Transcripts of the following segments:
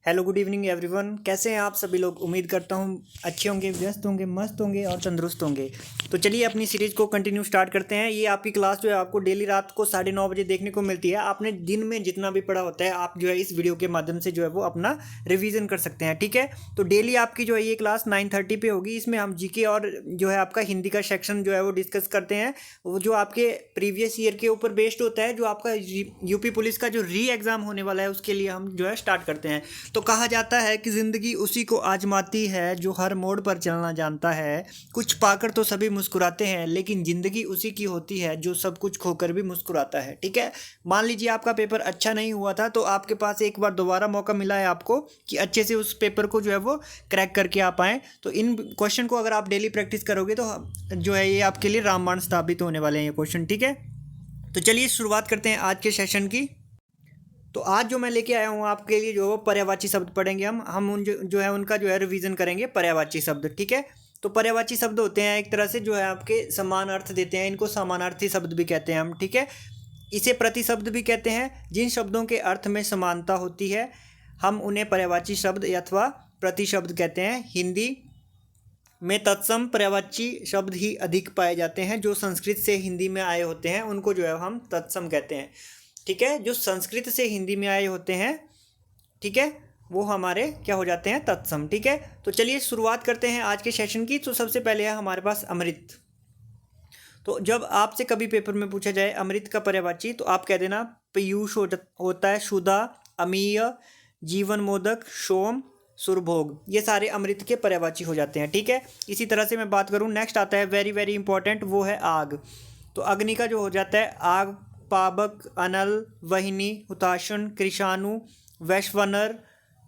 Hello good evening everyone. कैसे हैं आप सभी लोग? उम्मीद करता हूँ अच्छे होंगे, व्यस्त होंगे, मस्त होंगे और तंदुरुस्त होंगे। तो चलिए अपनी सीरीज़ को कंटिन्यू स्टार्ट करते हैं। ये आपकी क्लास जो है आपको डेली रात को 9:30 बजे देखने को मिलती है। आपने दिन में जितना भी पढ़ा होता है आप जो है इस वीडियो के माध्यम से जो है वो अपना रिवीजन कर सकते हैं, ठीक है। तो डेली आपकी जो है ये क्लास 9:30 पे होगी। इसमें हम जीके और जो है आपका हिंदी का सेक्शन जो है वो डिस्कस करते हैं, वो जो आपके प्रीवियस ईयर के ऊपर बेस्ड होता है। जो आपका यूपी पुलिस का जो री एग्ज़ाम होने वाला है उसके लिए हम जो है स्टार्ट करते हैं। तो कहा जाता है कि ज़िंदगी उसी को आजमाती है जो हर मोड़ पर चलना जानता है। कुछ पाकर तो सभी मुस्कुराते हैं, लेकिन ज़िंदगी उसी की होती है जो सब कुछ खोकर भी मुस्कुराता है, ठीक है। मान लीजिए आपका पेपर अच्छा नहीं हुआ था, तो आपके पास एक बार दोबारा मौका मिला है आपको कि अच्छे से उस पेपर को जो है वो क्रैक करके आप आएँ। तो इन क्वेश्चन को अगर आप डेली प्रैक्टिस करोगे तो जो है ये आपके लिए रामबाण साबित होने वाले हैं ये क्वेश्चन, ठीक है। तो चलिए शुरुआत करते हैं आज के सेशन की। तो आज जो मैं लेके आया हूँ आपके लिए जो पर्यायवाची शब्द पढ़ेंगे हम उन जो है उनका जो है रिवीजन करेंगे पर्यायवाची शब्द, ठीक है। तो पर्यायवाची शब्द होते हैं एक तरह से जो है आपके समान अर्थ देते हैं, इनको समानार्थी शब्द भी कहते हैं हम, ठीक है। इसे प्रतिशब्द भी कहते हैं। जिन शब्दों के अर्थ में समानता होती है हम उन्हें पर्यायवाची शब्द अथवा प्रतिशब्द कहते हैं। हिंदी में तत्सम पर्यायवाची शब्द ही अधिक पाए जाते हैं। जो संस्कृत से हिंदी में आए होते हैं उनको जो है हम तत्सम कहते हैं, ठीक है। जो संस्कृत से हिंदी में आए होते हैं, ठीक है, वो हमारे क्या हो जाते हैं? तत्सम, ठीक है। तो चलिए शुरुआत करते हैं आज के सेशन की। तो सबसे पहले है हमारे पास अमृत। तो जब आपसे कभी पेपर में पूछा जाए अमृत का पर्यायवाची, तो आप कह देना पीयूष होता है, सुधा, अमीय, जीवन मोदक, सोम, सुरभोग। ये सारे अमृत के पर्यायवाची हो जाते हैं, ठीक है। इसी तरह से मैं बात करूँ, नेक्स्ट आता है वेरी वेरी इंपॉर्टेंट, वो है आग। तो अग्नि का जो हो जाता है आग, पावक, अनल, वहिनी, हुताशन, कृषाणु, वैश्वनर,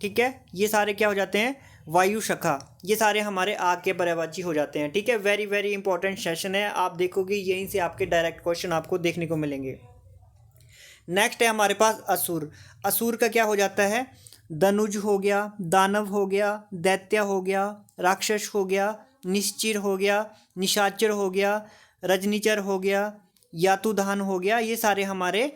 ठीक है। ये सारे क्या हो जाते हैं? वायु शखा। ये सारे हमारे आग के पर्यायवाची हो जाते हैं, ठीक है। वेरी वेरी इंपॉर्टेंट सेशन है, आप देखोगे यहीं से आपके डायरेक्ट क्वेश्चन आपको देखने को मिलेंगे। नेक्स्ट है हमारे पास असुर। असुर का क्या हो जाता है? दनुज हो गया, दानव हो गया, दैत्य हो गया, राक्षस हो गया, निश्चिर हो गया, निशाचर हो गया, रजनीचर हो गया, यातुधान हो गया। ये सारे हमारे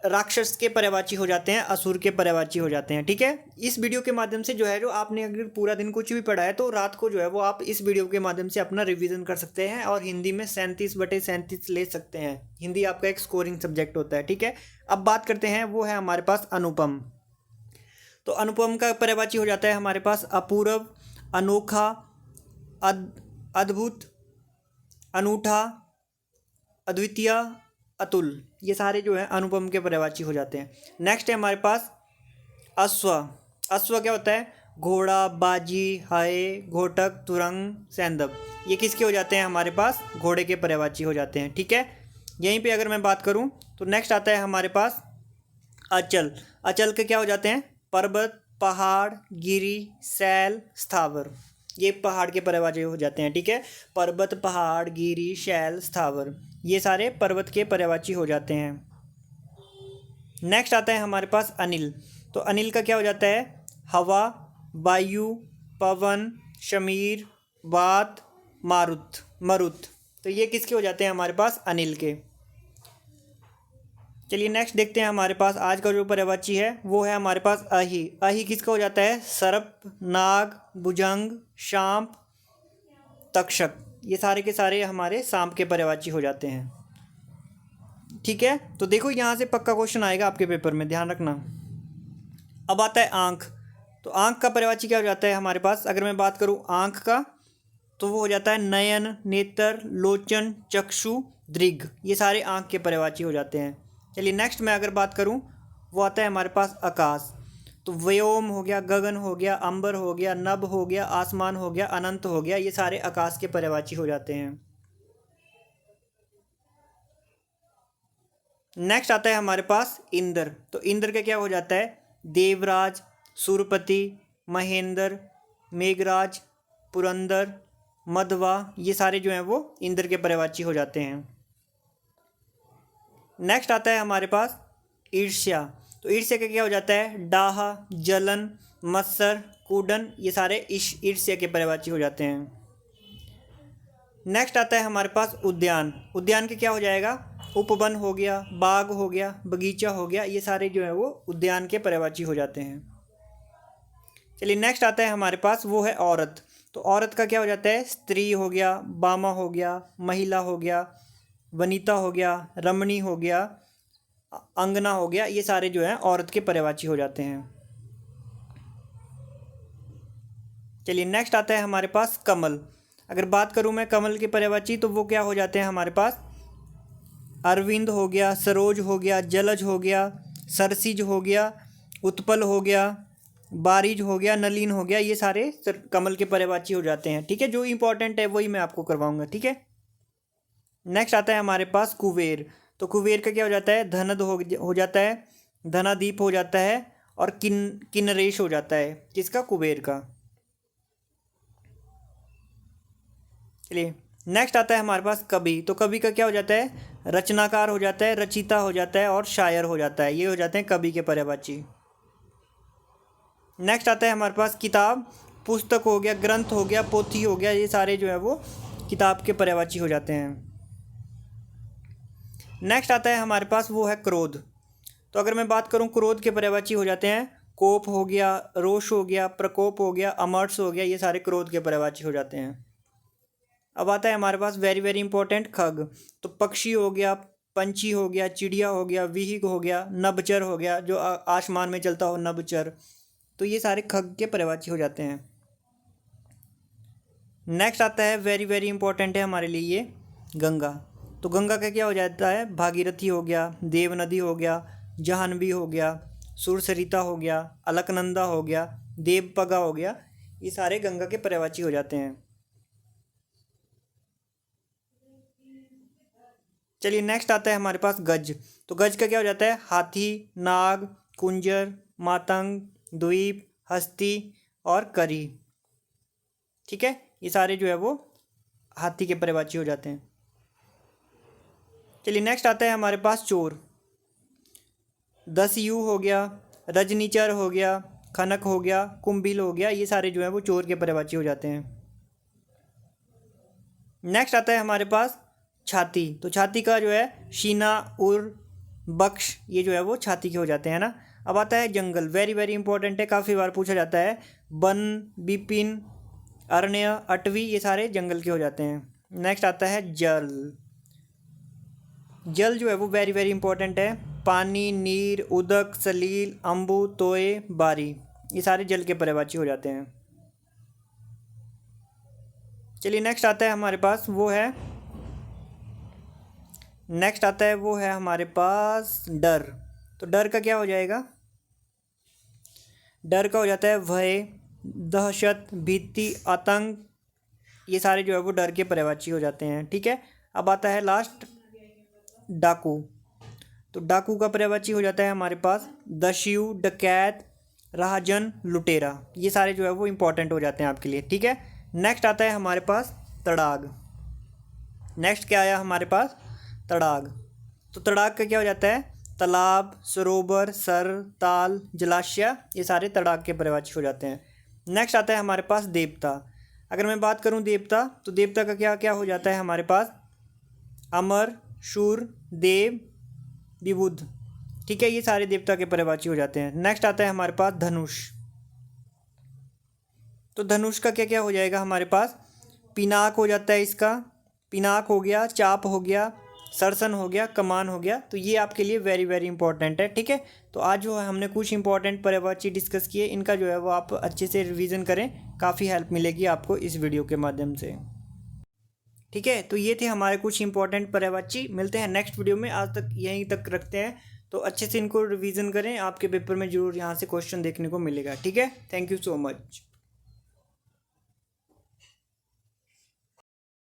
राक्षस के पर्यायवाची हो जाते हैं, असुर के पर्यायवाची हो जाते हैं, ठीक है। इस वीडियो के माध्यम से जो है जो आपने अगर पूरा दिन कुछ भी पढ़ा है तो रात को जो है वो आप इस वीडियो के माध्यम से अपना रिवीजन कर सकते हैं और हिंदी में 37/37 ले सकते हैं। हिंदी आपका एक स्कोरिंग सब्जेक्ट होता है, ठीक है। अब बात करते हैं, वो है हमारे पास अनुपम। तो अनुपम का पर्यायवाची हो जाता है हमारे पास अपूर्व, अनोखा, अद्भुत, अनूठा, अद्वितीय, अतुल। ये सारे जो है अनुपम के पर्यायवाची हो जाते हैं। नेक्स्ट है हमारे पास अश्व। अश्व क्या होता है? घोड़ा, बाजी, हाय, घोटक, तुरंग, सैंदव। ये किसके हो जाते हैं? हमारे पास घोड़े के पर्यायवाची हो जाते हैं, ठीक है। यहीं पे अगर मैं बात करूं तो नेक्स्ट आता है हमारे पास अचल। अचल के क्या हो जाते हैं? पर्वत, पहाड़, गिरी, शैल, स्थावर। ये पहाड़ के पर्यायवाची हो जाते हैं, ठीक है। पर्वत, पहाड़, गिरी, शैल, स्थावर, ये सारे पर्वत के पर्यायवाची हो जाते हैं। नेक्स्ट आता है हमारे पास अनिल। तो अनिल का क्या हो जाता है? हवा, वायु, पवन, शमीर, वात, मारुत, मरुत। तो ये किसके हो जाते हैं? हमारे पास अनिल के। चलिए नेक्स्ट देखते हैं, हमारे पास आज का जो पर्यायवाची है वो है हमारे पास अहि। अहि किसका हो जाता है? सर्प, नाग, भुजंग, सांप, तक्षक। ये सारे के सारे हमारे सांप के पर्यायवाची हो जाते हैं, ठीक है। तो देखो यहाँ से पक्का क्वेश्चन आएगा आपके पेपर में, ध्यान रखना। अब आता है आंख। तो आंख का पर्यायवाची क्या हो जाता है हमारे पास? अगर मैं बात करूँ आंख का, तो वो हो जाता है नयन, नेत्र, लोचन, चक्षु, दृग। ये सारे आंख के पर्यायवाची हो जाते हैं। चलिए नेक्स्ट मैं अगर बात करूँ, वो आता है हमारे पास आकाश। तो व्योम हो गया, गगन हो गया, अंबर हो गया, नभ हो गया, आसमान हो गया, अनंत हो गया। ये सारे आकाश के पर्यायवाची हो जाते हैं। नेक्स्ट आता है हमारे पास इंद्र। तो इंद्र का क्या हो जाता है? देवराज, सुरपति, महेंद्र, मेघराज, पुरंदर, मधवा। ये सारे जो हैं वो इंद्र के पर्यायवाची हो जाते हैं। नेक्स्ट आता है हमारे पास ईर्ष्या। तो ईर्ष्या का क्या हो जाता है? डाह, जलन, मत्सर, कूडन। ये सारे ईर्ष्या के पर्यायवाची हो जाते हैं। नेक्स्ट आता है हमारे पास उद्यान। उद्यान के क्या हो जाएगा? उपवन हो गया, बाग हो गया, बगीचा हो गया। ये सारे जो है वो उद्यान के पर्यायवाची हो जाते हैं। चलिए नेक्स्ट आता है हमारे पास, वो है औरत। तो औरत का क्या हो जाता है, स्त्री हो गया, बामा हो गया, महिला हो गया, वनिता हो गया, रमणी हो गया, अंगना हो गया, ये सारे जो हैं औरत के पर्यायवाची हो जाते हैं। चलिए नेक्स्ट आता है हमारे पास कमल। अगर बात करूं मैं कमल के पर्यायवाची तो वो क्या हो जाते हैं हमारे पास, अरविंद हो गया, सरोज हो गया, जलज हो गया, सरसिज हो गया, उत्पल हो गया, बारिज हो गया, नलिन हो गया, ये सारे कमल के पर्यायवाची हो जाते हैं। ठीक है, जो इंपॉर्टेंट है वही मैं आपको करवाऊंगा। ठीक है, नेक्स्ट आता है हमारे पास कुबेर। तो कुबेर का क्या हो जाता है, धनद हो जाता है, धनादीप हो जाता है, और किन्नरेश हो जाता है, किसका, कुबेर का। चलिए नेक्स्ट आता है हमारे पास कवि। तो कवि का क्या हो जाता है, रचनाकार हो जाता है, रचिता हो जाता है, और शायर हो जाता है, ये हो जाते हैं कवि के पर्यायवाची। नेक्स्ट आता है हमारे पास किताब, पुस्तक हो गया, ग्रंथ हो गया, पोथी हो गया, ये सारे जो है वो किताब के पर्यायवाची हो जाते हैं। नेक्स्ट आता है हमारे पास, वो है क्रोध। तो अगर मैं बात करूं क्रोध के पर्यायवाची हो जाते हैं, कोप हो गया, रोष हो गया, प्रकोप हो गया, अमर्ष हो गया, ये सारे क्रोध के पर्यायवाची हो जाते हैं। अब आता है हमारे पास वेरी वेरी इंपॉर्टेंट खग। तो पक्षी हो गया, पंछी हो गया, चिड़िया हो गया, विहिग हो गया, नभचर हो गया, जो आसमान में चलता हो, नभचर, तो ये सारे खग के पर्यायवाची हो जाते हैं। नेक्स्ट आता है वेरी वेरी इंपॉर्टेंट है हमारे लिए ये गंगा। तो गंगा का क्या हो जाता है, भागीरथी हो गया, देव नदी हो गया, जाह्नवी हो गया, सुरसरिता हो गया, अलकनंदा हो गया, देवपगा हो गया, ये सारे गंगा के पर्यायवाची हो जाते हैं। चलिए नेक्स्ट आता है हमारे पास गज। तो गज का क्या हो जाता है, हाथी, नाग, कुंजर, मातंग, द्वीप, हस्ती, और करी। ठीक है, ये सारे जो है वो हाथी के पर्यायवाची हो जाते हैं। चलिए नेक्स्ट आता है हमारे पास चोर। दस्यु हो गया, रजनीचर हो गया, खनक हो गया, कुंभिल हो गया, ये सारे जो है वो चोर के पर्यायवाची हो जाते हैं। नेक्स्ट आता है हमारे पास छाती। तो छाती का जो है शीना, उर, बख्श, ये जो है वो छाती के हो जाते हैं ना। अब आता है जंगल, वेरी वेरी इंपॉर्टेंट है, काफ़ी बार पूछा जाता है। वन, विपिन, अरण्य, अटवी, ये सारे जंगल के हो जाते हैं। नेक्स्ट आता है जल। जल जो है वो वेरी वेरी इंपॉर्टेंट है, पानी, नीर, उदक, सलील, अम्बु, तोय, बारी, ये सारे जल के पर्यायवाची हो जाते हैं। चलिए नेक्स्ट आता है हमारे पास, वो है हमारे पास डर। तो डर का क्या हो जाएगा, डर का हो जाता है भय, दहशत, भीति, आतंक, ये सारे जो है वो डर के पर्यायवाची हो जाते हैं। ठीक है, अब आता है लास्ट डाकू। तो डाकू का पर्यायवाची हो जाता है हमारे पास दस्यु, डकैत, राहजन, लुटेरा, ये सारे जो है वो इंपॉर्टेंट हो जाते हैं आपके लिए। ठीक है, नेक्स्ट आता है हमारे पास तड़ाग। नेक्स्ट क्या आया हमारे पास, तड़ाग। तो तड़ाग का क्या हो जाता है, तालाब, सरोवर, सर, ताल, जलाशय, ये सारे तड़ाग के पर्यायवाची हो जाते हैं। नेक्स्ट आता है हमारे पास देवता। अगर मैं बात करूं देवता, तो देवता का क्या क्या हो जाता है हमारे पास, अमर, शूर, देव, विबुध। ठीक है, ये सारे देवता के पर्यायवाची हो जाते हैं। नेक्स्ट आता है हमारे पास धनुष। तो धनुष का क्या क्या हो जाएगा हमारे पास, पिनाक हो जाता है इसका, पिनाक हो गया, चाप हो गया, सरसन हो गया, कमान हो गया, तो ये आपके लिए वेरी वेरी इंपॉर्टेंट है। ठीक है, तो आज जो है हमने कुछ इंपॉर्टेंट पर्यायवाची डिस्कस किए, इनका जो है वो आप अच्छे से रिवीजन करें, काफ़ी हेल्प मिलेगी आपको इस वीडियो के माध्यम से। ठीक है, तो ये थे हमारे कुछ इंपॉर्टेंट पर्यायवाची। मिलते हैं नेक्स्ट वीडियो में, आज तक यहीं तक रखते हैं। तो अच्छे से इनको रिवीजन करें, आपके पेपर में जरूर यहाँ से क्वेश्चन देखने को मिलेगा। ठीक है, थैंक यू सो मच।